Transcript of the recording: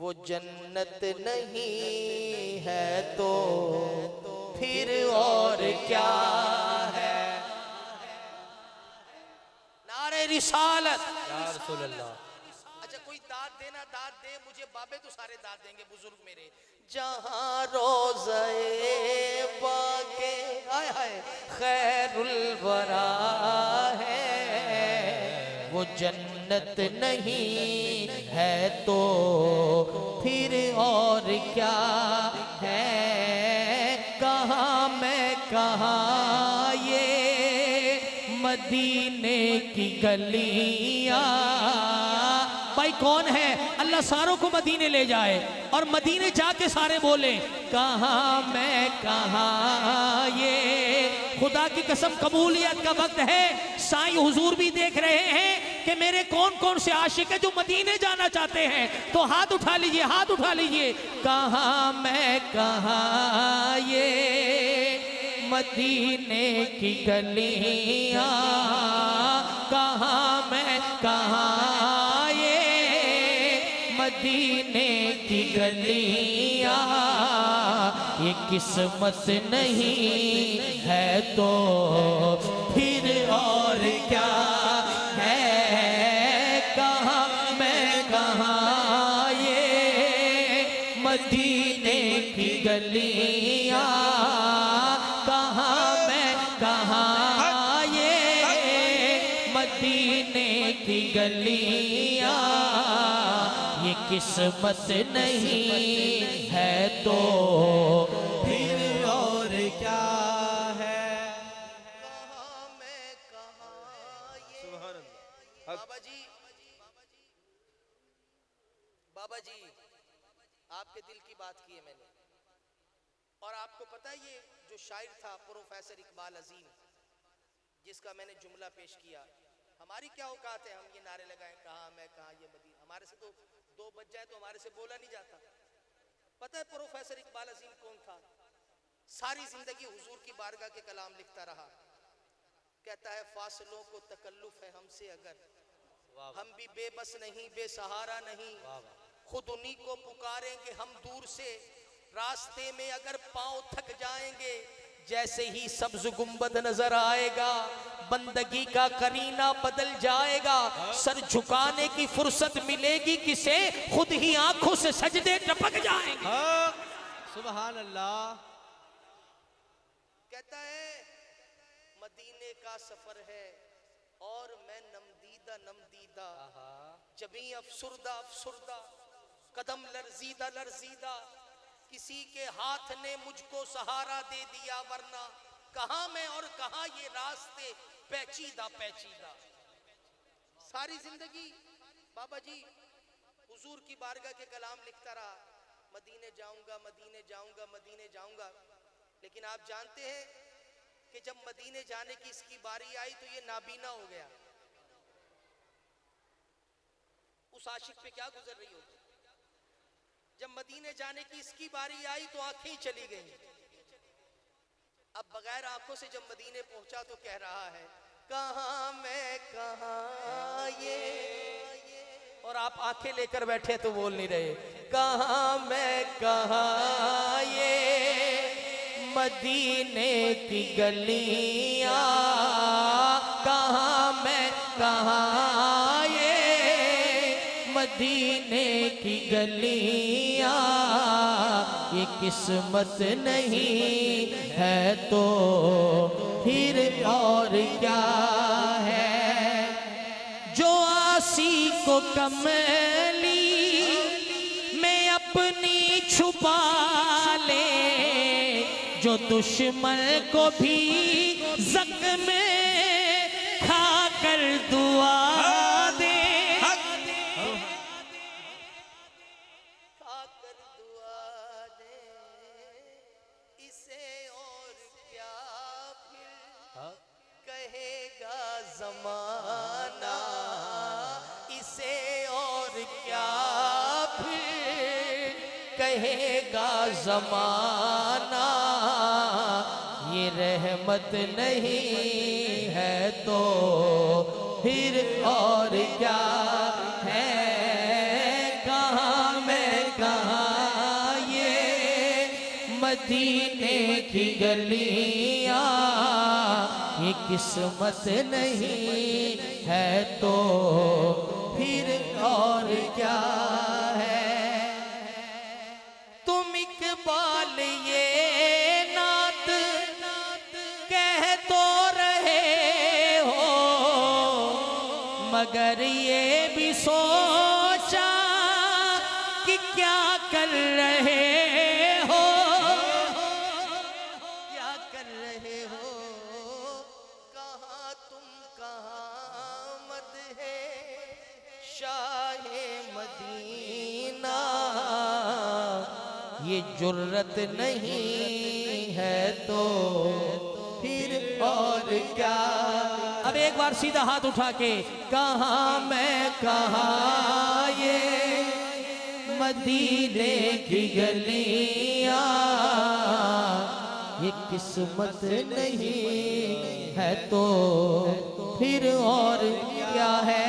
वो जन्नत नहीं है तो फिर और क्या है। नारे रिसालत या रसूल अल्लाह। अच्छा कोई दाद देना, दाद दे मुझे, बाबे तो सारे दाद देंगे बुजुर्ग मेरे। जहां रोज़े बाके हाय हाय खैरुल वरा है, वो जन्नत नहीं है तो फिर और क्या है। कहाँ मैं कहाँ ये मदीने की गलियां। भाई कौन है, अल्लाह सारों को मदीने ले जाए और मदीने जाके सारे बोले कहाँ मैं कहाँ ये। खुदा की कसम कबूलियत का वक्त है। साईं हुजूर भी देख रहे हैं कि मेरे कौन कौन से आशिक है जो मदीने जाना चाहते हैं, तो हाथ उठा लीजिए, हाथ उठा लीजिए। कहाँ मैं कहाँ ये मदीने की गलियां, कहाँ मैं कहाँ ये मदीने की गलियां। ये किस्मत नहीं है तो फिर और क्या है। कहाँ मैं कहाँ ये मदीने की गलियां, कहाँ मैं कहाँ ये मदीने की गलियां। ये किस्मत नहीं है तो फिर और क्या है। कहाँ मैं कहाँ ये। सुभान अल्लाह। बाबा जी, बाबा जी आपके दिल की बात की है मैंने। और आपको पता है ये जो शायर था प्रोफेसर इकबाल अजीम, जिसका मैंने जुमला पेश किया, हमारी क्या औकात है हम ये नारे लगाएं कहाँ मैं कहाँ ये मदीना। हमारे से तो 2 बज जाए तो हमारे से बोला नहीं जाता। पता है प्रोफेसर इकबाल अजीम कौन था? सारी जिंदगी हुजूर की बारगाह के कलाम लिखता रहा। कहता है फासलों को तकल्लुफ है हमसे अगर, हम भी बेबस नहीं बेसहारा नहीं, खुद उन्हीं को पुकारेंगे हम दूर से। रास्ते में अगर पांव थक जाएंगे, जैसे ही सब्ज गुंबद नजर आएगा, बंदगी का करीना बदल जाएगा। सर झुकाने की फुर्सत मिलेगी किसे, खुद ही आंखों से सजदे टपक जाएंगे। सुभान अल्लाह। कहता है मदीने का सफर है और मैं नमदीदा नमदीदा, जबी अफसुरदा अफसुरदा, कदम लर्जीदा लर्जीदा, किसी के हाथ ने मुझको सहारा दे दिया, वरना कहां मैं और कहां ये रास्ते पेचीदा पेचीदा। सारी जिंदगी बाबा जी हुजूर की बारगाह के कलाम लिखता रहा, मदीने जाऊंगा मदीने जाऊंगा मदीने जाऊंगा। लेकिन आप जानते हैं कि जब मदीने जाने की इसकी बारी आई तो ये नाबीना हो गया। उस आशिक पे क्या गुजर रही होगी। जब मदीने जाने की इसकी बारी आई तो आंखें ही चली गईं। अब बगैर आंखों से जब मदीने पहुंचा तो कह रहा है कहाँ मैं कहाँ ये। और आप आंखें लेकर बैठे तो बोल नहीं रहे। कहाँ मैं कहाँ ये मदीने की गलियां, कहाँ मैं कहाँ ये मदीने की गलियां। ये किस्मत नहीं है तो फिर और क्या है। जो आसी को कमली में अपनी छुपा ले, जो दुश्मन को भी जख्म में खाकर दुआ दे, खाकर दुआ दे, इसे और क्या फिर कहेगा जमाना, इसे और क्या फिर कहेगा जमाना। ये रहमत नहीं है तो फिर और क्या है। कहाँ मैं मदीने की गलियां ये किस्मत नहीं है तो फिर और क्या है। तुम इकबाल ये नात कह तो रहे हो मगर ये भी सोचा कि क्या कर रहे हो, क्या कर रहे हो, कहाँ तुम कहाँ मद है शाहे मदीना, ये जुर्रत नहीं है तो फिर और क्या। अब एक बार सीधा हाथ उठा के कहाँ मैं कहाँ ये मदीने की गलियां ये किस्मत नहीं है तो फिर और क्या है।